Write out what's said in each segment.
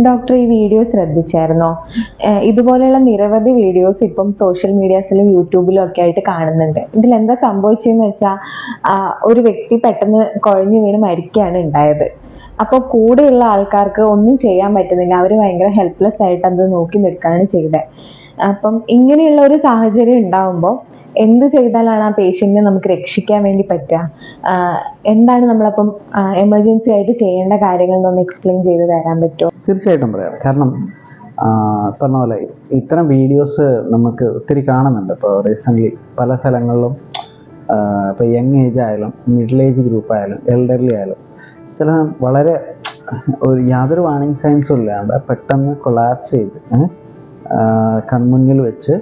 Doctor ഈ video ശ്രദ്ധിച്ചായിരുന്നോ? ഇതുപോലെയുള്ള നിരവധി വീഡിയോസ് ഇപ്പം സോഷ്യൽ മീഡിയാസിലും യൂട്യൂബിലും ഒക്കെ ആയിട്ട് കാണുന്നുണ്ട്. ഇതിൽ എന്താ സംഭവിച്ചെന്ന് വെച്ചാൽ ഒരു വ്യക്തി പെട്ടെന്ന് കുഴഞ്ഞു വീണ് മരിക്കുകയാണ് ഉണ്ടായത്. അപ്പോൾ കൂടെയുള്ള ആൾക്കാർക്ക് ഒന്നും ചെയ്യാൻ പറ്റുന്നില്ല. അവർ ഭയങ്കര ഹെൽപ്ലെസ് ആയിട്ട് അത് നോക്കി നിൽക്കുകയാണ് ചെയ്തത്. അപ്പം ഇങ്ങനെയുള്ള ഒരു സാഹചര്യം ഉണ്ടാവുമ്പോൾ എന്ത് ചെയ്താലാണ് ആ പേഷ്യന്റിനെ നമുക്ക് രക്ഷിക്കാൻ വേണ്ടി പറ്റുക? എന്താണ് നമ്മളപ്പം എമർജൻസി ആയിട്ട് ചെയ്യേണ്ട കാര്യങ്ങൾ എന്നൊന്ന് എക്സ്പ്ലെയിൻ ചെയ്ത് തരാൻ പറ്റുമോ? തീർച്ചയായിട്ടും പറയാം. കാരണം പറഞ്ഞ പോലെ ഇത്തരം വീഡിയോസ് നമുക്ക് ഒത്തിരി കാണുന്നുണ്ട്. ഇപ്പോൾ റീസെൻ്റ്ലി പല സ്ഥലങ്ങളിലും ഇപ്പോൾ യങ് ഏജ് ആയാലും മിഡിൽ ഏജ് ഗ്രൂപ്പ് ആയാലും എൽഡർലി ആയാലും ചില വളരെ യാതൊരു വാർണിംഗ് സൈൻസും ഇല്ലാണ്ട് പെട്ടെന്ന് കൊളാപ്സ് ചെയ്ത് കൺമുന്നിൽ വെച്ച്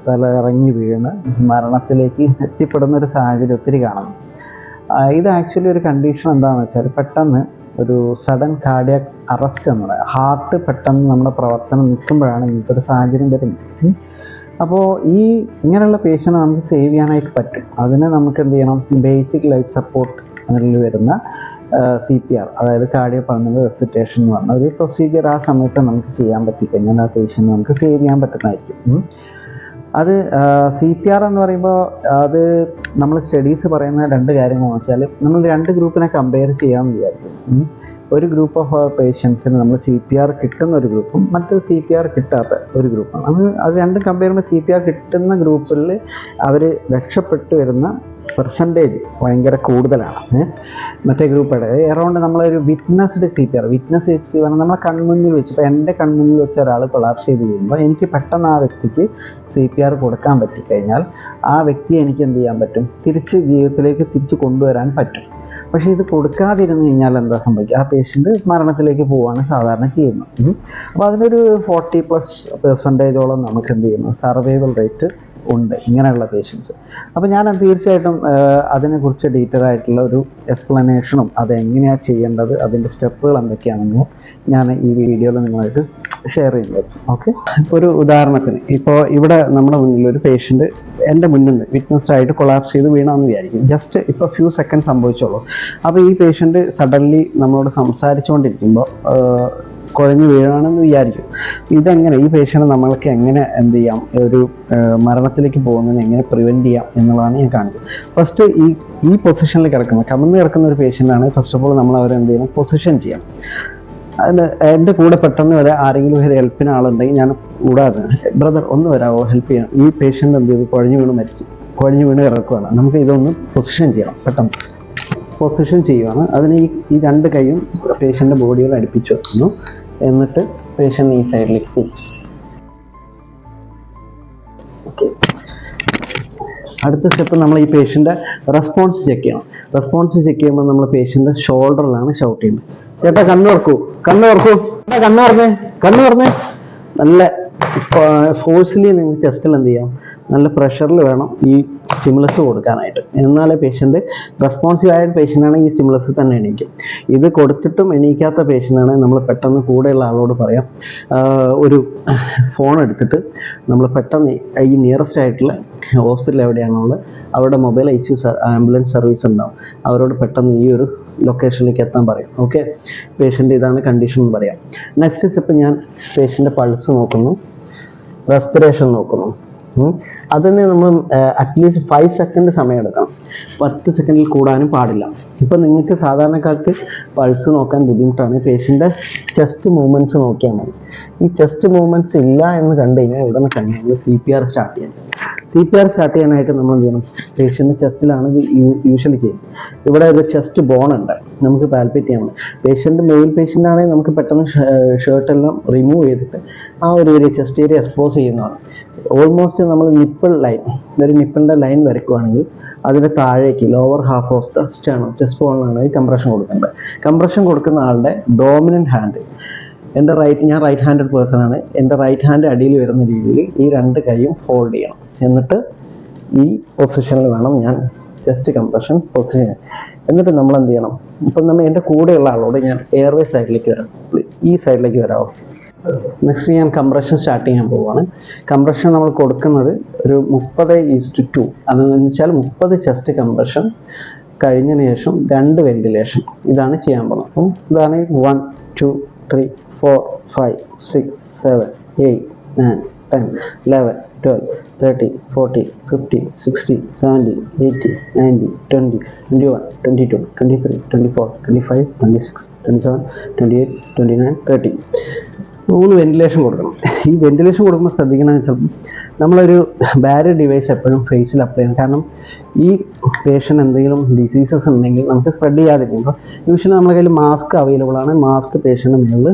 തല ഇറങ്ങി വീണ് മരണത്തിലേക്ക് എത്തിപ്പെടുന്ന ഒരു സാഹചര്യം ഒത്തിരി കാണുന്നു. ഇത് ആക്ച്വലി ഒരു കണ്ടീഷൻ എന്താണെന്ന് വെച്ചാൽ പെട്ടെന്ന് ഒരു സഡൻ കാർഡിയാക് അറസ്റ്റ് എന്ന് പറയാം. ഹാർട്ട് പെട്ടെന്ന് നമ്മുടെ പ്രവർത്തനം നിൽക്കുമ്പോഴാണ് ഇങ്ങനത്തെ ഒരു സാഹചര്യം വരുന്നത്. അപ്പോൾ ഇങ്ങനെയുള്ള പേഷ്യനെ നമുക്ക് സേവ് ചെയ്യാനായിട്ട് പറ്റും. അതിന് നമുക്ക് എന്ത് ചെയ്യണം? ബേസിക് ലൈഫ് സപ്പോർട്ട് അതിൽ വരുന്ന CPR, അതായത് കാർഡിയോ പൾമണറി റെസിറ്റേഷൻ എന്ന് പറഞ്ഞ ഒരു പ്രൊസീജിയർ ആ സമയത്ത് നമുക്ക് ചെയ്യാൻ പറ്റിക്കഴിഞ്ഞാൽ ആ പേഷ്യനെ നമുക്ക് സേവ് ചെയ്യാൻ പറ്റുന്നതായിരിക്കും. അത് CPR എന്ന് പറയുമ്പോൾ അത് നമ്മൾ സ്റ്റഡീസ് പറയുന്ന രണ്ട് കാര്യങ്ങളെന്ന് വെച്ചാൽ നമ്മൾ രണ്ട് ഗ്രൂപ്പിനെ കമ്പയർ ചെയ്യാമെന്ന് വിചാരിക്കും. ഒരു ഗ്രൂപ്പ് ഓഫ് പേഷ്യൻസിന് നമ്മൾ CPR കിട്ടുന്ന ഒരു ഗ്രൂപ്പും മറ്റൊരു CPR കിട്ടാത്ത ഒരു ഗ്രൂപ്പാണ്. അത് രണ്ടും കമ്പയർ ചെയ്യുമ്പോൾ CPR കിട്ടുന്ന ഗ്രൂപ്പിൽ അവർ രക്ഷപ്പെട്ടു വരുന്ന പെർസെൻറ്റേജ് ഭയങ്കര കൂടുതലാണ്. മറ്റേ ഗ്രൂപ്പുടെ എറൗണ്ട് നമ്മളൊരു വിറ്റ്നസ്ഡ് CPR നമ്മളെ കൺമുന്നിൽ വെച്ച്, ഇപ്പോൾ എൻ്റെ കൺമുന്നിൽ വെച്ച് ഒരാൾ കൊളാപ്സ് ചെയ്ത് കഴിയുമ്പോൾ എനിക്ക് പെട്ടെന്ന് ആ വ്യക്തിക്ക് CPR കൊടുക്കാൻ പറ്റിക്കഴിഞ്ഞാൽ ആ വ്യക്തിയെ എനിക്ക് എന്ത് ചെയ്യാൻ പറ്റും? തിരിച്ച് ജീവിതത്തിലേക്ക് തിരിച്ച് കൊണ്ടുവരാൻ പറ്റും. പക്ഷേ ഇത് കൊടുക്കാതിരുന്നു കഴിഞ്ഞാൽ എന്താ സംഭവിക്കുക? ആ പേഷ്യൻ്റ് മരണത്തിലേക്ക് പോവുകയാണ് സാധാരണ ചെയ്യുന്നത്. അപ്പോൾ അതിനൊരു 40+% നമുക്ക് എന്ത് ചെയ്യുന്നു? സർവൈവൽ റേറ്റ് ഉണ്ട് ഇങ്ങനെയുള്ള പേഷ്യൻസ്. അപ്പോൾ ഞാൻ തീർച്ചയായിട്ടും അതിനെക്കുറിച്ച് ഡീറ്റെയിൽ ആയിട്ടുള്ള ഒരു എക്സ്പ്ലനേഷനും അതെങ്ങനെയാണ് ചെയ്യേണ്ടത്, അതിൻ്റെ സ്റ്റെപ്പുകൾ എന്തൊക്കെയാണെന്നും ഞാൻ ഈ വീഡിയോയിൽ നിങ്ങളായിട്ട് ഷെയർ ചെയ്യുന്നത്. ഓക്കെ, ഇപ്പോൾ ഒരു ഉദാഹരണത്തിന് ഇപ്പോൾ ഇവിടെ നമ്മുടെ മുന്നിൽ ഒരു പേഷ്യൻ്റ് എൻ്റെ മുന്നിൽ നിന്ന് വിറ്റ്നസ്ഡ് ആയിട്ട് കൊളാപ്സ് ചെയ്ത് വീണമെന്ന് വിചാരിക്കും. ജസ്റ്റ് ഇപ്പോൾ ഫ്യൂ സെക്കൻഡ് സംഭവിച്ചോളൂ. അപ്പോൾ ഈ പേഷ്യൻ്റ് സഡൻലി നമ്മളോട് സംസാരിച്ചുകൊണ്ടിരിക്കുമ്പോൾ കുഴഞ്ഞു വീഴാണെന്ന് വിചാരിക്കും. ഇതെങ്ങനെ ഈ പേഷ്യനെ നമ്മൾക്ക് എങ്ങനെ എന്ത് ചെയ്യാം, ഒരു മരണത്തിലേക്ക് പോകുന്നതിന് എങ്ങനെ പ്രിവെൻറ്റ് ചെയ്യാം എന്നുള്ളതാണ് ഞാൻ കാണിക്കുന്നത്. ഫസ്റ്റ് ഈ പൊസിഷനിൽ കിടക്കുന്ന കമന്ന് കിടക്കുന്ന ഒരു പേഷ്യൻ്റാണ്. ഫസ്റ്റ് ഓഫ് ഓൾ നമ്മൾ അവരെ എന്ത് ചെയ്യണം? പൊസിഷൻ ചെയ്യാം. അതിന് എൻ്റെ കൂടെ പെട്ടെന്ന് വരെ ആരെങ്കിലും ഒരു ഹെൽപ്പിന് ആളുണ്ടെങ്കിൽ ഞാൻ കൂടാതെ ബ്രദർ ഒന്ന് വരാമോ, ഹെൽപ്പ് ചെയ്യാം. ഈ പേഷ്യൻ്റ് എന്ത് ചെയ്തു? കുഴഞ്ഞു വീണ് കിടക്കുകയാണ്. നമുക്ക് ഇതൊന്ന് പൊസിഷൻ ചെയ്യണം. പെട്ടെന്ന് പൊസിഷൻ ചെയ്യുകയാണ്. അതിന് ഈ രണ്ട് കൈയും പേഷ്യൻ്റെ ബോഡിയോട് അടുപ്പിച്ച് വെക്കുന്നു. എന്നിട്ട് പേഷ്യൻ്റ് ഈ സൈഡിലേക്ക് തിരിച്ചു. ഓക്കെ, അടുത്ത സ്റ്റെപ്പ് നമ്മൾ ഈ പേഷ്യൻ്റെ റെസ്പോൺസ് ചെക്ക് ചെയ്യണം. റെസ്പോൺസ് ചെക്ക് ചെയ്യുമ്പോൾ നമ്മൾ പേഷ്യൻ്റെ ഷോൾഡറിലാണ് ഷൗട്ട് ചെയ്യുന്നത്. ചേട്ടാ കണ്ണ് തുറക്കൂ, കണ്ണ് തുറന്നേ. നല്ല ഫോഴ്സിലി നിങ്ങൾ ചെസ്റ്റിൽ എന്ത് ചെയ്യാം? നല്ല പ്രഷറിൽ വേണം ഈ സ്റ്റിമുലസ് കൊടുക്കാനായിട്ട്. എന്നാലേ പേഷ്യൻ്റ് റെസ്പോൺസീവ് ആയ പേഷ്യൻ്റാണ് ഈ സ്റ്റിമുലസ് തന്നെ എണീക്കും. ഇത് കൊടുത്തിട്ടും എണീക്കാത്ത പേഷ്യൻ്റാണെങ്കിൽ നമ്മൾ പെട്ടെന്ന് കൂടെയുള്ള ആളോട് പറയാം, ഒരു ഫോൺ എടുത്തിട്ട് നമ്മൾ പെട്ടെന്ന് ഈ നിയറസ്റ്റ് ആയിട്ടുള്ള ഹോസ്പിറ്റൽ എവിടെയാണുള്ളത് അവിടെ മൊബൈൽ ICU ആംബുലൻസ് സർവീസ് ഉണ്ടാവും. അവരോട് പെട്ടെന്ന് ഈ ഒരു ലൊക്കേഷനിലേക്ക് എത്താൻ പറയും. ഓക്കെ, പേഷ്യൻ്റ് ഇതാണ് കണ്ടീഷൻ എന്ന് പറയാം. നെക്സ്റ്റ് സ്റ്റെപ്പ് ഞാൻ പേഷ്യൻ്റെ പൾസ് നോക്കുന്നു, റെസ്പിറേഷൻ നോക്കുന്നു. അതിന് നമ്മൾ അറ്റ്ലീസ്റ്റ് 5 സെക്കൻഡ് സമയം എടുക്കണം. 10 സെക്കൻഡിൽ കൂടാനും പാടില്ല. ഇപ്പം നിങ്ങൾക്ക് സാധാരണക്കാർക്ക് പൾസ് നോക്കാൻ ബുദ്ധിമുട്ടാണ്. പേഷ്യൻ്റെ ചെസ്റ്റ് മൂവ്മെൻറ്റ്സ് നോക്കിയാൽ മതി. ഈ ചെസ്റ്റ് മൂവ്മെൻറ്റ്സ് ഇല്ല എന്ന് കണ്ടു കഴിഞ്ഞാൽ ഉടനെ തന്നെ നമ്മൾ CPR സ്റ്റാർട്ട് ചെയ്യണം. CPR സ്റ്റാർട്ട് ചെയ്യാനായിട്ട് നമ്മൾ എന്ത് ചെയ്യണം? പേഷ്യൻ്റെ ചെസ്റ്റിലാണ് ഇത് യൂഷ്വലി ചെയ്യുന്നത്. ഇവിടെ ഒരു ചെസ്റ്റ് ബോൺ ഉണ്ട്, നമുക്ക് പാൽപ്പേറ്റ് ചെയ്യാൻ പറ്റും. പേഷ്യൻ്റ് മെയിൽ പേഷ്യൻ്റ് ആണെങ്കിൽ നമുക്ക് പെട്ടെന്ന് ഷർട്ടെല്ലാം റിമൂവ് ചെയ്തിട്ട് ആ ഒരു ഏരിയ ചെസ്റ്റ് ഏരിയ എക്സ്പോസ് ചെയ്യുന്നതാണ്. ഓൾമോസ്റ്റ് നമ്മൾ നിപ്പിൾ ലൈൻ, ഒരു നിപ്പിളിൻ്റെ ലൈൻ വരയ്ക്കുകയാണെങ്കിൽ അതിന് താഴേക്ക് lower half of the chest ബോണിലാണ് കംപ്രഷൻ കൊടുക്കേണ്ടത്. കംപ്രഷൻ കൊടുക്കുന്ന ആളുടെ ഡോമിനൻ്റ് ഹാൻഡ്, ഞാൻ റൈറ്റ് ഹാൻഡഡ് പേഴ്സൺ ആണ്, എൻ്റെ റൈറ്റ് ഹാൻഡ് അടിയിൽ വരുന്ന രീതിയിൽ ഈ രണ്ട് കൈയും ഹോൾഡ് ചെയ്യണം. എന്നിട്ട് ഈ പൊസിഷനിൽ വേണം ഞാൻ ചെസ്റ്റ് കംപ്രഷൻ പൊസിഷൻ. എന്നിട്ട് നമ്മൾ എന്ത് ചെയ്യണം? ഇപ്പം നമ്മൾ എൻ്റെ കൂടെയുള്ള ആളോട് ഞാൻ എയർവേ സൈഡിലേക്ക് വരാം, ഈ സൈഡിലേക്ക് വരാമോ. നെക്സ്റ്റ് ഞാൻ കംപ്രഷൻ സ്റ്റാർട്ട് ചെയ്യാൻ പോവുകയാണ്. കംപ്രഷൻ നമ്മൾ കൊടുക്കുന്നത് ഒരു 30:2, അതെന്ന് വെച്ചാൽ 30 ചെസ്റ്റ് കംപ്രഷൻ കഴിഞ്ഞതിന് ശേഷം 2 വെന്റിലേഷൻ. ഇതാണ് ചെയ്യാൻ പോകുന്നത്. അപ്പം ഇതാണ് 1, 2, 3, 4, 5, 6, 7, 8, 9, 10, 11, 12, 13, 14, 15, 16, 17, 18, 19, 20, 21, 22, 23, 24, 25, 26, 27, 28, 29, 30. 3 വെന്റിലേഷൻ കൊടുക്കണം. ഈ വെന്റിലേഷൻ കൊടുക്കുമ്പോൾ ശ്രദ്ധിക്കണമെന്ന് വെച്ചാൽ നമ്മളൊരു ബാരിയർ ഡിവൈസ് എപ്പോഴും ഫേസിൽ അപ്ലൈ ചെയ്യണം. കാരണം ഈ പേഷ്യൻ്റ് എന്തെങ്കിലും ഡിസീസസ് ഉണ്ടെങ്കിൽ നമുക്ക് സ്പ്രെഡ് ചെയ്യാതിരിക്കും. അപ്പോൾ യൂഷ്വലി നമ്മുടെ കയ്യിൽ മാസ്ക് അവൈലബിൾ ആണ്. മാസ്ക് പേഷ്യൻ്റ് മുകളിൽ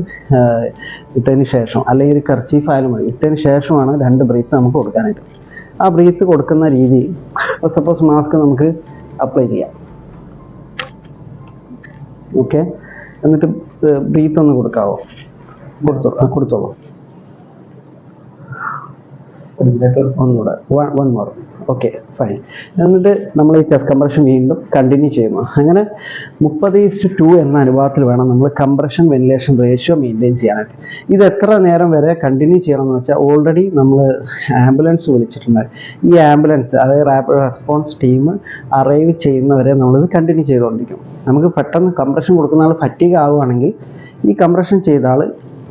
ഇട്ടതിന് ശേഷം, അല്ലെങ്കിൽ ഒരു കർച്ചീഫ് ആയാലും മതി, ഇട്ടതിന് ശേഷമാണ് 2 ബ്രീത്ത് നമുക്ക് കൊടുക്കാനായിട്ട്. ആ ബ്രീത്ത് കൊടുക്കുന്ന രീതി, സപ്പോസ് മാസ്ക് നമുക്ക് അപ്ലൈ ചെയ്യാം. ഓക്കെ, എന്നിട്ട് ബ്രീത്ത് ഒന്ന് കൊടുക്കാവോ? കൊടുത്തോളൂ. ഒന്നുകൂടെ, 1 more. Okay, fine. എന്നിട്ട് നമ്മൾ ഈ ചെസ്റ്റ് കംപ്രഷൻ വീണ്ടും കണ്ടിന്യൂ ചെയ്യുന്നു. അങ്ങനെ 30:2 എന്ന അനുപാതത്തിൽ വേണം നമ്മൾ കംപ്രഷൻ വെന്റിലേഷൻ റേഷ്യോ മെയിൻറ്റെയിൻ ചെയ്യാനായിട്ട്. ഇത് എത്ര നേരം വരെ കണ്ടിന്യൂ ചെയ്യണമെന്ന് വെച്ചാൽ, ഓൾറെഡി നമ്മൾ ആംബുലൻസ് വിളിച്ചിട്ടുണ്ട്. ഈ ആംബുലൻസ്, അതായത് റാപ്പിഡ് റെസ്പോൺസ് ടീം അറൈവ് ചെയ്യുന്നവരെ നമ്മളിത് കണ്ടിന്യൂ ചെയ്തുകൊണ്ടിരിക്കും. നമുക്ക് പെട്ടെന്ന് കംപ്രഷൻ കൊടുക്കുന്ന ആൾ ഫറ്റീഗ് ആവുകയാണെങ്കിൽ ഈ കംപ്രഷൻ ചെയ്ത ആൾ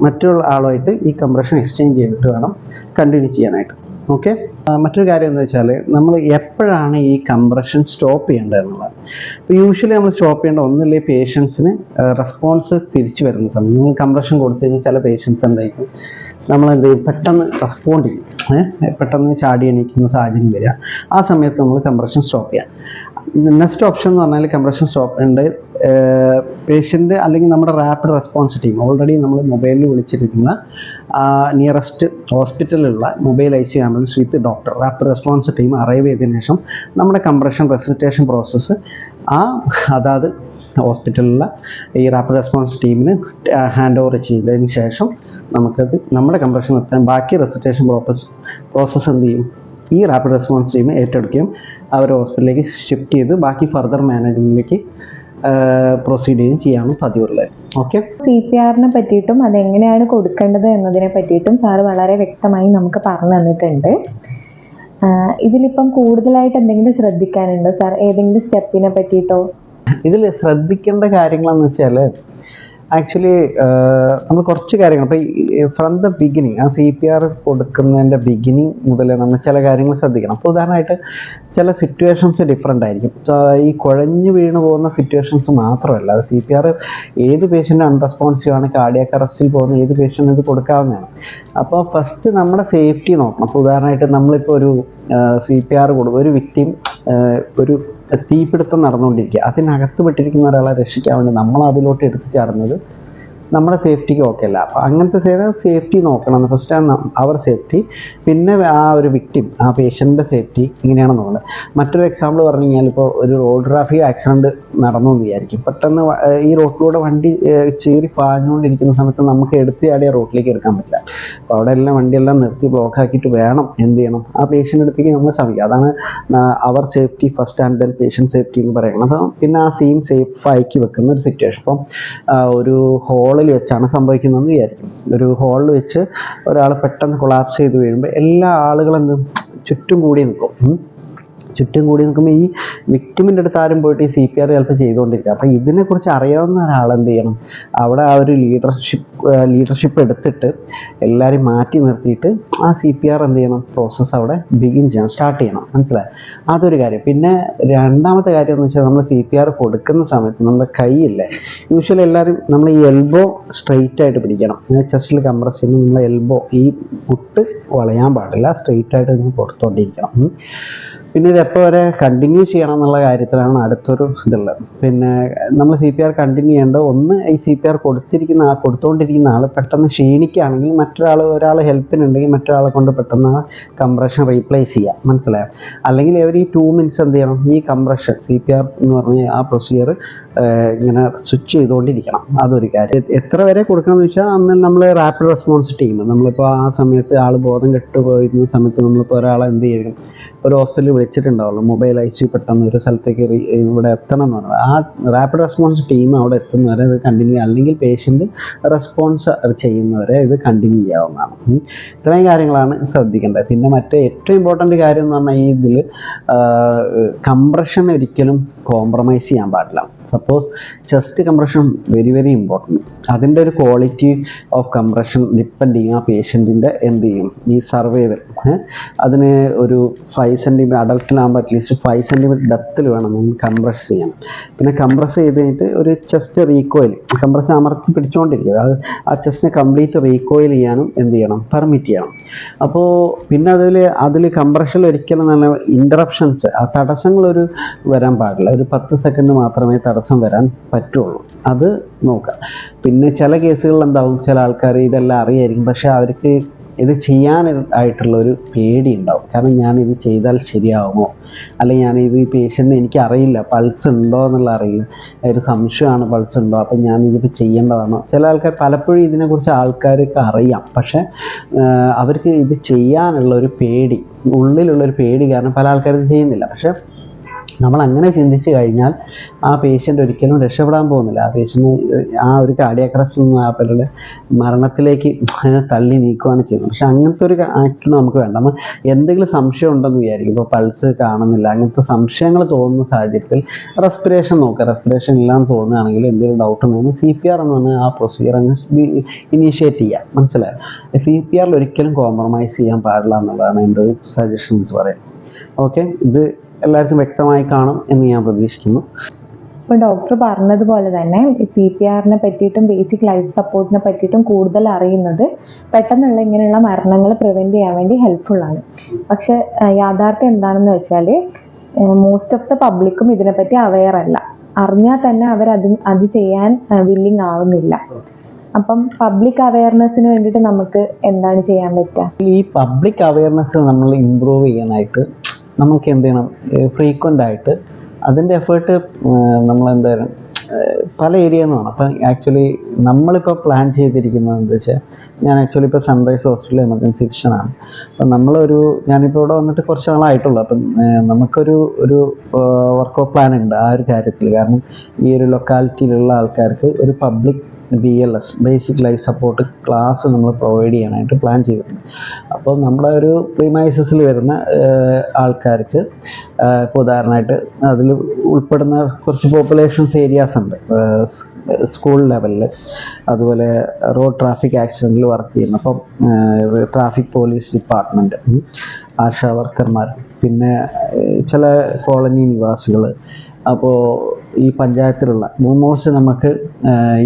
മറ്റുള്ള ആളുമായിട്ട് ഈ കംപ്രഷൻ എക്സ്ചേഞ്ച് ചെയ്തിട്ട് വേണം കണ്ടിന്യൂ ചെയ്യാനായിട്ട്. ഓക്കെ, മറ്റൊരു കാര്യം എന്താ വെച്ചാൽ, നമ്മൾ എപ്പോഴാണ് ഈ കംപ്രഷൻ സ്റ്റോപ്പ് ചെയ്യേണ്ടത് എന്നുള്ളത്. ഇപ്പോൾ യൂഷ്വലി നമ്മൾ സ്റ്റോപ്പ് ചെയ്യേണ്ട ഒന്നില്ലേ, പേഷ്യൻസിന് റെസ്പോൺസ് തിരിച്ചു വരുന്ന സമയം. നിങ്ങൾ കംപ്രഷൻ കൊടുത്തു കഴിഞ്ഞാൽ ചില പേഷ്യൻസ് എന്തായിരിക്കും, നമ്മളെന്ത് ചെയ്യും, പെട്ടെന്ന് റെസ്പോണ്ട് ചെയ്യും, പെട്ടെന്ന് ചാടി എണീക്കുന്ന സാഹചര്യം വരിക. ആ സമയത്ത് നമ്മൾ കംപ്രഷൻ സ്റ്റോപ്പ് ചെയ്യാം. നെക്സ്റ്റ് ഓപ്ഷൻ എന്ന് പറഞ്ഞാൽ കംപ്രഷൻ സ്റ്റോപ്പ് ഉണ്ട് പേഷ്യൻ്റ് അല്ലെങ്കിൽ നമ്മുടെ റാപ്പിഡ് റെസ്പോൺസ് ടീം, ഓൾറെഡി നമ്മൾ മൊബൈലിൽ വിളിച്ചിരിക്കുന്ന നിയറസ്റ്റ് ഹോസ്പിറ്റലിലുള്ള mobile ICU ambulance with doctor, rapid response team arrive ചെയ്തതിനു ശേഷം നമ്മുടെ കംപ്രഷൻ റെസിറ്റേഷൻ പ്രോസസ്സ് അതാത് ഹോസ്പിറ്റലിലുള്ള ഈ റാപ്പിഡ് റെസ്പോൺസ് ടീമിന് ഹാൻഡ് ഓവർ ചെയ്തതിന് ശേഷം നമുക്കത് നമ്മുടെ കംപ്രഷൻ നിർത്താൻ ബാക്കി റെസിറ്റേഷൻ പ്രോസസ്സ് എന്ത് ചെയ്യും, ഈ റാപ്പിഡ് റെസ്പോൺസ് ടീം ഏറ്റെടുക്കുകയും അവർ ഹോസ്പിറ്റലിലേക്ക് ഷിഫ്റ്റ് ചെയ്ത് ബാക്കി ഫർദർ മാനേജ്മെൻറ്റിലേക്ക് പ്രൊസീഡ് ചെയ്യാനും പതിവുള്ളത്. ഓക്കെ, CPR-നെ പറ്റിയിട്ടും അതെങ്ങനെയാണ് കൊടുക്കേണ്ടത് എന്നതിനെ പറ്റിയിട്ടും സാറ് വളരെ വ്യക്തമായി നമുക്ക് പറഞ്ഞു തന്നിട്ടുണ്ട്. ഇതിലിപ്പം കൂടുതലായിട്ട് എന്തെങ്കിലും ശ്രദ്ധിക്കാനുണ്ടോ സാർ? ഏതെങ്കിലും സ്റ്റെപ്പിനെ പറ്റിയിട്ടോ? ഇതിൽ ശ്രദ്ധിക്കേണ്ട കാര്യങ്ങളെന്ന് വെച്ചാൽ, ആക്ച്വലി നമ്മൾ കുറച്ച് കാര്യങ്ങൾ, ഇപ്പോൾ ഫ്രം ദ ബിഗിനിങ്, ആ CPR കൊടുക്കുന്നതിൻ്റെ ബിഗിനിങ് മുതൽ നമ്മൾ ചില കാര്യങ്ങൾ ശ്രദ്ധിക്കണം. അപ്പോൾ ഉദാഹരണമായിട്ട് ചില സിറ്റുവേഷൻസ് ഡിഫറെൻ്റ് ആയിരിക്കും. ഈ കുഴഞ്ഞു വീണ് പോകുന്ന സിറ്റുവേഷൻസ് മാത്രമല്ല, അത് CPR ഏത് പേഷ്യൻ്റ് അൺറെസ്പോൺസീവ് ആണ്, കാർഡിയാക് അറസ്റ്റിൽ പോകുന്ന ഏത് പേഷ്യൻ്റ് ഇത് കൊടുക്കാവുന്നതാണ്. അപ്പോൾ ഫസ്റ്റ് നമ്മുടെ സേഫ്റ്റി നോക്കണം. അപ്പോൾ ഉദാഹരണമായിട്ട് നമ്മളിപ്പോൾ ഒരു CPR കൊടുക്കും, ഒരു വിക്ടിം ഒരു തീപിടുത്തം നടന്നുകൊണ്ടിരിക്കുക, അതിനകത്ത് പെട്ടിരിക്കുന്ന ഒരാളെ രക്ഷിക്കാൻ വേണ്ടി നമ്മൾ അതിലോട്ട് എടുത്തു ചാടുന്നത് നമ്മുടെ സേഫ്റ്റിക്ക് ഓക്കെ അല്ല. അപ്പോൾ അങ്ങനത്തെ സേഫ്റ്റി നോക്കണം. ഫസ്റ്റ് അവർ സേഫ്റ്റി, പിന്നെ ആ ഒരു വിക്ടിം, ആ പേഷ്യൻ്റെ സേഫ്റ്റി, ഇങ്ങനെയാണ് നോക്കുന്നത്. മറ്റൊരു എക്സാമ്പിൾ പറഞ്ഞു കഴിഞ്ഞാൽ, ഇപ്പോൾ ഒരു റോഡ് ട്രാഫിക് ആക്സിഡൻറ്റ് നടന്നു എന്ന് വിചാരിക്കും. പെട്ടെന്ന് ഈ റോഡിലൂടെ വണ്ടി ചീറി പാഞ്ഞുകൊണ്ടിരിക്കുന്ന സമയത്ത് നമുക്ക് എടുത്ത് ചാടിയ റോഡിലേക്ക് എടുക്കാൻ പറ്റില്ല. അപ്പോൾ അവിടെ എല്ലാം വണ്ടിയെല്ലാം നിർത്തി ബ്ലോക്ക് ആക്കിയിട്ട് വേണം എന്ത് ചെയ്യണം, ആ പേഷ്യൻ്റെ അടുത്തേക്ക് നമ്മൾ ശ്രമിക്കുക. അതാണ് അവർ safety first and then patient safety എന്ന് പറയുന്നത്. അപ്പോൾ പിന്നെ ആ സീൻ സേഫാക്കി വെക്കുന്ന ഒരു സിറ്റുവേഷൻ. അപ്പം ഒരു ഹോളിൽ വെച്ചാണ് സംഭവിക്കുന്നതെന്ന് വിചാരിക്കും. ഒരു ഹോളിൽ വെച്ച് ഒരാൾ പെട്ടെന്ന് കൊളാപ്സ് ചെയ്ത് വീഴുമ്പോൾ എല്ലാ ആളുകളും ചുറ്റും കൂടി നിൽക്കും. ചുറ്റും കൂടി നിൽക്കുമ്പോൾ ഈ വിക്ടിമിൻ്റെ അടുത്ത് ആരും പോയിട്ട് ഈ CPR ചിലപ്പോൾ ചെയ്തുകൊണ്ടിരിക്കുക. അപ്പോൾ ഇതിനെക്കുറിച്ച് അറിയാവുന്ന ഒരാൾ എന്ത് ചെയ്യണം, അവിടെ ആ ഒരു ലീഡർഷിപ്പ് എടുത്തിട്ട് എല്ലാവരും മാറ്റി നിർത്തിയിട്ട് ആ CPR എന്ത് ചെയ്യണം, പ്രോസസ്സ് അവിടെ സ്റ്റാർട്ട് ചെയ്യണം. മനസ്സിലായി? അതൊരു കാര്യം. പിന്നെ രണ്ടാമത്തെ കാര്യം എന്ന് വെച്ചാൽ, നമ്മൾ CPR കൊടുക്കുന്ന സമയത്ത് നമ്മുടെ കൈയില്ലേ, യൂഷ്വലി എല്ലാവരും നമ്മൾ ഈ എൽബോ സ്ട്രെയിറ്റ് ആയിട്ട് പിടിക്കണം. ചെസ്റ്റിൽ കംപ്രസ് ചെയ്യുമ്പോൾ നമ്മൾ എൽബോ, ഈ മുട്ട് വളയാൻ പാടില്ല, സ്ട്രെയിറ്റ് ആയിട്ട് നിങ്ങൾ കൊടുത്തോണ്ടിരിക്കണം. പിന്നെ ഇത് എപ്പോൾ വരെ കണ്ടിന്യൂ ചെയ്യണം എന്നുള്ള കാര്യത്തിലാണ് അടുത്തൊരു ഇതുള്ളത്. പിന്നെ നമ്മൾ CPR കണ്ടിന്യൂ ചെയ്യേണ്ടത്, ഒന്ന് ഈ CPR കൊടുത്തുകൊണ്ടിരിക്കുന്ന ആൾ പെട്ടെന്ന് ക്ഷീണിക്കുകയാണെങ്കിൽ ഒരാൾ ഹെൽപ്പിനുണ്ടെങ്കിൽ മറ്റൊരാളെ കൊണ്ട് പെട്ടെന്ന് ആ കംപ്രഷൻ റീപ്ലേസ് ചെയ്യാം. മനസ്സിലായോ? അല്ലെങ്കിൽ എവരി 2 minutes എന്ത് ചെയ്യണം, ഈ കംപ്രഷൻ CPR എന്ന് പറഞ്ഞ ആ പ്രൊസീജിയർ ഇങ്ങനെ സ്വിച്ച് ചെയ്തുകൊണ്ടിരിക്കണം. അതൊരു കാര്യം. എത്ര വരെ കൊടുക്കണം എന്ന് വെച്ചാൽ, അന്ന് നമ്മൾ റാപ്പിഡ് റെസ്പോൺസ് ടീം, നമ്മളിപ്പോൾ ആ സമയത്ത് ആൾ ബോധം കെട്ടുപോയിരുന്ന സമയത്ത് നമ്മളിപ്പോൾ ഒരാളെ എന്ത് ചെയ്യും, ഒരു ഹോസ്പിറ്റലിൽ വിളിച്ചിട്ടുണ്ടാവുള്ളൂ, മൊബൈൽ ICU പെട്ടെന്ന് ഒരു സ്ഥലത്തേക്ക് ഇവിടെ എത്തണം എന്ന് പറഞ്ഞത്, ആ റാപ്പിഡ് റെസ്പോൺസ് ടീം അവിടെ എത്തുന്നവരെ ഇത് കണ്ടിന്യൂ, അല്ലെങ്കിൽ പേഷ്യൻ്റ് റെസ്പോൺസ് ചെയ്യുന്നവരെ ഇത് കണ്ടിന്യൂ ചെയ്യാവുന്നതാണ്. ഇത്രയും കാര്യങ്ങളാണ് ശ്രദ്ധിക്കേണ്ടത്. പിന്നെ മറ്റേ ഏറ്റവും ഇമ്പോർട്ടൻ്റ് കാര്യം എന്ന് പറഞ്ഞാൽ, ഈ ഇതിൽ കംപ്രഷൻ ഒരിക്കലും കോംപ്രമൈസ് ചെയ്യാൻ പാടില്ല. Suppose chest compression very very important. അതിൻ്റെ ഒരു ക്വാളിറ്റി ഓഫ് കംപ്രഷൻ ഡിപ്പെൻഡ് ചെയ്യും ആ പേഷ്യൻറ്റിൻ്റെ എന്ത് ചെയ്യും ഈ സർവൈവൽ. അതിന് ഒരു 5 സെൻറ്റിമീറ്റർ അഡൽട്ടിലാകുമ്പോൾ അറ്റ്ലീസ്റ്റ് 5 സെൻറ്റിമീറ്റർ ഡെപ്തിൽ വേണം നമ്മൾ കംപ്രസ് ചെയ്യാൻ. പിന്നെ കംപ്രസ് ചെയ്ത് കഴിഞ്ഞിട്ട് ഒരു ചെസ്റ്റ് റീകോയിൽ കംപ്രസ് അമർത്തി പിടിച്ചുകൊണ്ടിരിക്കുക, അത് ആ ചെസ്റ്റിനെ കംപ്ലീറ്റ് റീകോയിൽ ചെയ്യാനും എന്ത് ചെയ്യണം പെർമിറ്റ് ചെയ്യണം. അപ്പോൾ പിന്നെ അതിൽ കംപ്രഷനിൽ ഒരിക്കലും നല്ല ഇൻറ്ററപ്ഷൻസ് ആ തടസ്സങ്ങളൊരു വരാൻ പാടില്ല. ഒരു 10 സെക്കൻഡ് മാത്രമേ തടസ്സം വരാൻ പറ്റുള്ളൂ, അത് നോക്കാം. പിന്നെ ചില കേസുകളിൽ എന്താവും, ചില ആൾക്കാർ ഇതെല്ലാം അറിയായിരിക്കും, പക്ഷെ അവർക്ക് ഇത് ചെയ്യാനായിട്ടുള്ള ഒരു പേടി ഉണ്ടാവും. കാരണം ഞാനിത് ചെയ്താൽ ശരിയാവുമോ, അല്ലെങ്കിൽ ഞാനിത് ഈ പേഷ്യൻറ്റിന് എനിക്കറിയില്ല പൾസ് ഉണ്ടോ എന്നുള്ള അറിയില്ല, ഒരു സംശയമാണ് പൾസ് ഉണ്ടോ, അപ്പം ഞാനിതിപ്പോൾ ചെയ്യേണ്ടതാണോ. ചില ആൾക്കാർ പലപ്പോഴും ഇതിനെക്കുറിച്ച് ആൾക്കാർക്ക് അറിയാം, പക്ഷെ അവർക്ക് ഇത് ചെയ്യാനുള്ള ഒരു പേടി, ഉള്ളിലുള്ളൊരു പേടി കാരണം പല ആൾക്കാരും ചെയ്യുന്നില്ല. പക്ഷെ നമ്മൾ അങ്ങനെ ചിന്തിച്ച് കഴിഞ്ഞാൽ ആ പേഷ്യൻ്റ് ഒരിക്കലും രക്ഷപ്പെടാൻ പോകുന്നില്ല. ആ പേഷ്യൻ്റ് ആ ഒരു കാർഡിയാക് അറസ്റ്റ് ഒന്നും ആപ്പിളുടെ മരണത്തിലേക്ക് തള്ളി നീക്കുകയാണ് ചെയ്യുന്നത്. പക്ഷെ അങ്ങനത്തെ ഒരു ആക്ട് നമുക്ക് വേണ്ട. നമ്മൾ എന്തെങ്കിലും സംശയം ഉണ്ടെന്ന് വിചാരിക്കും, ഇപ്പോൾ പൾസ് കാണുന്നില്ല, അങ്ങനത്തെ സംശയങ്ങൾ തോന്നുന്ന സാഹചര്യത്തിൽ റെസ്പിറേഷൻ നോക്കുക. റെസ്പിറേഷൻ ഇല്ലാന്ന് തോന്നുകയാണെങ്കിൽ എന്തെങ്കിലും ഡൗട്ട് ഉണ്ടെങ്കിൽ CPR എന്ന് പറഞ്ഞാൽ ആ പ്രൊസീജിയർ അങ്ങ് ഇനീഷ്യേറ്റ് ചെയ്യാം. മനസ്സിലായോ? CPRൽ ഒരിക്കലും കോംപ്രമൈസ് ചെയ്യാൻ പാടില്ല എന്നുള്ളതാണ് എൻ്റെ ഒരു സജഷൻസ് പറയാം. ഓക്കെ, ഇത് എല്ലാവർക്കും വ്യക്തമായി കാണും എന്ന് ഞാൻ പ്രതീക്ഷിക്കുന്നു. ഇപ്പോൾ ഡോക്ടർ പറഞ്ഞതുപോലെ തന്നെ CPRനെ പറ്റിയിട്ടും ബേസിക് ലൈഫ് സപ്പോർട്ടിനെ പറ്റിയിട്ടും കൂടുതൽ അറിയുന്നത് പെട്ടെന്നുള്ള ഇങ്ങനെയുള്ള മരണങ്ങൾ പ്രിവെൻറ്റ് ചെയ്യാൻ വേണ്ടി ഹെൽപ്ഫുള്ളാണ്. പക്ഷെ യാഥാർത്ഥ്യം എന്താണെന്ന് വെച്ചാൽ മോസ്റ്റ് ഓഫ് ദ പബ്ലിക്കും ഇതിനെപ്പറ്റി അവെയർ അല്ല. അറിഞ്ഞാൽ തന്നെ അത് ചെയ്യാൻ വില്ലിങ് ആവുന്നില്ല. അപ്പം പബ്ലിക് അവയർനെസ്സിന് വേണ്ടിയിട്ട് നമുക്ക് എന്താണ് ചെയ്യാൻ പറ്റുക? ഈ പബ്ലിക് അവയർനെസ് നമ്മൾ ഇമ്പ്രൂവ് ചെയ്യാനായിട്ട് നമുക്ക് എന്ത് ചെയ്യണം, ഫ്രീക്വൻ്റ് ആയിട്ട് അതിൻ്റെ എഫേർട്ട് നമ്മൾ എന്തായാലും പല ഏരിയയിൽ നിന്ന് വേണം. അപ്പം ആക്ച്വലി നമ്മളിപ്പോൾ പ്ലാൻ ചെയ്തിരിക്കുന്നത് എന്താ വെച്ചാൽ, ഞാൻ ആക്ച്വലി ഇപ്പോൾ സൺറൈസ് ഹോസ്പിറ്റൽ എമർജൻസി ഫിസിഷ്യനാണ്. അപ്പം ഞാനിപ്പോൾ ഇവിടെ വന്നിട്ട് കുറച്ച് നാളായിട്ടുള്ളൂ. അപ്പം നമുക്കൊരു വർക്ക് പ്ലാൻ ഉണ്ട് ആ ഒരു കാര്യത്തിൽ. കാരണം ഈ ഒരു ലൊക്കാലിറ്റിയിലുള്ള ആൾക്കാർക്ക് ഒരു public BLS basic life support class നമ്മൾ പ്രൊവൈഡ് ചെയ്യാനായിട്ട് പ്ലാൻ ചെയ്തിട്ടുണ്ട്. അപ്പോൾ നമ്മുടെ ഒരു പ്രീമൈസസിൽ വരുന്ന ആൾക്കാർക്ക് ഇപ്പോൾ ഉദാഹരണമായിട്ട് അതിൽ ഉൾപ്പെടുന്ന കുറച്ച് പോപ്പുലേഷൻസ് ഏരിയാസ് ഉണ്ട്. സ്കൂൾ ലെവലിൽ, അതുപോലെ റോഡ് ട്രാഫിക് ആക്സിഡൻറ്റിൽ വർക്ക് ചെയ്യുന്ന, അപ്പം ട്രാഫിക് പോലീസ് ഡിപ്പാർട്ട്മെൻറ്റ്, ആശാ വർക്കർമാർ, പിന്നെ ചില കോളനി നിവാസികൾ. അപ്പോൾ ഈ പഞ്ചായത്തിലുള്ള ഓൾമോസ്റ്റ് നമുക്ക്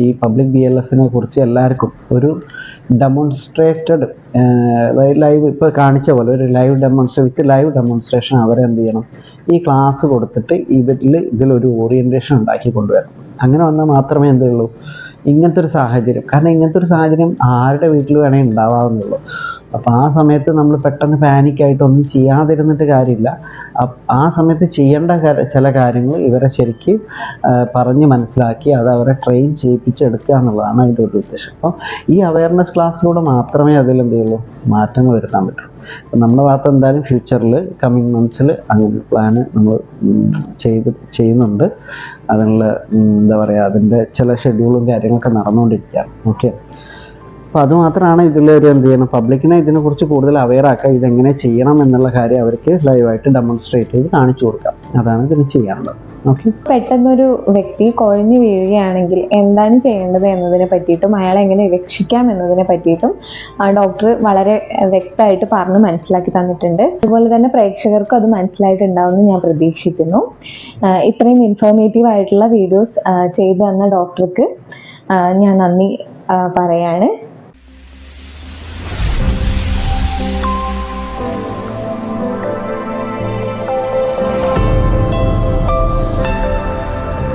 ഈ പബ്ലിക് BLSനെ കുറിച്ച് എല്ലാവർക്കും ഒരു ഡെമോൺസ്ട്രേറ്റഡ് ലൈവ് ഇപ്പോൾ കാണിച്ച പോലെ ഒരു ലൈവ് ഡെമോൺസ്ട്രേഷൻ അവരെന്ത് ചെയ്യണം, ഈ ക്ലാസ് കൊടുത്തിട്ട് ഇതിലൊരു ഓറിയൻറ്റേഷൻ ഉണ്ടാക്കി കൊണ്ടുവരണം. അങ്ങനെ വന്നാൽ മാത്രമേ എന്തുള്ളൂ ഇങ്ങനത്തെ ഒരു സാഹചര്യം, കാരണം ഇങ്ങനത്തെ ഒരു സാഹചര്യം ആരുടെ വീട്ടിൽ വേണമെങ്കിൽ ഉണ്ടാവാവുന്നുള്ളൂ. അപ്പോൾ ആ സമയത്ത് നമ്മൾ പെട്ടെന്ന് പാനിക്കായിട്ടൊന്നും ചെയ്യാതിരുന്നിട്ട് കാര്യമില്ല. ആ സമയത്ത് ചെയ്യേണ്ട ചില കാര്യങ്ങൾ ഇവരെ ശരിക്ക് പറഞ്ഞ് മനസ്സിലാക്കി അത് അവരെ ട്രെയിൻ ചെയ്യിപ്പിച്ചെടുക്കുക എന്നുള്ളതാണ് അതിൻ്റെ ഒരു ഉദ്ദേശം. അപ്പോൾ ഈ അവയർനെസ് ക്ലാസ്സിലൂടെ മാത്രമേ അതിലെന്ത് ചെയ്യുള്ളൂ മാറ്റങ്ങൾ വരുത്താൻ പറ്റൂ. അപ്പം നമ്മുടെ ഭാഗത്ത് എന്തായാലും ഫ്യൂച്ചറിൽ കമ്മിങ് മന്ത്സിൽ അങ്ങനെ പ്ലാന് നമ്മൾ ചെയ്യുന്നുണ്ട്. അതിനുള്ള എന്താ പറയുക, അതിൻ്റെ ചില ഷെഡ്യൂളും കാര്യങ്ങളൊക്കെ നടന്നുകൊണ്ടിരിക്കുകയാണ്. ഓക്കെ, അപ്പോൾ അതുമാത്രമാണ് ഇതിലൊരു എന്ത് ചെയ്യണം, പബ്ലിക്കിനെ ഇതിനെക്കുറിച്ച് കൂടുതൽ അവെയർ ആക്കുക. ഇതെങ്ങനെ ചെയ്യണം എന്നുള്ള കാര്യം അവർക്ക് ലൈവായിട്ട് ഡെമോൺസ്ട്രേറ്റ് ചെയ്ത് കാണിച്ചു കൊടുക്കാം. അതാണ് ഇതിന് ചെയ്യാനുള്ളത്. ഓക്കെ, പെട്ടെന്നൊരു വ്യക്തി കുഴഞ്ഞു വീഴുകയാണെങ്കിൽ എന്താണ് ചെയ്യേണ്ടത് എന്നതിനെ പറ്റിയിട്ടും അയാളെ എങ്ങനെ രക്ഷിക്കാം എന്നതിനെ പറ്റിയിട്ടും ഡോക്ടർ വളരെ വ്യക്തമായിട്ട് പറഞ്ഞ് മനസ്സിലാക്കി തന്നിട്ടുണ്ട്. അതുപോലെ തന്നെ പ്രേക്ഷകർക്കും അത് മനസ്സിലായിട്ടുണ്ടാവുമെന്ന് ഞാൻ പ്രതീക്ഷിക്കുന്നു. ഇത്രയും ഇൻഫോർമേറ്റീവ് ആയിട്ടുള്ള വീഡിയോസ് ചെയ്തു തന്ന ഡോക്ടർക്ക് ഞാൻ നന്ദി പറയാണ്.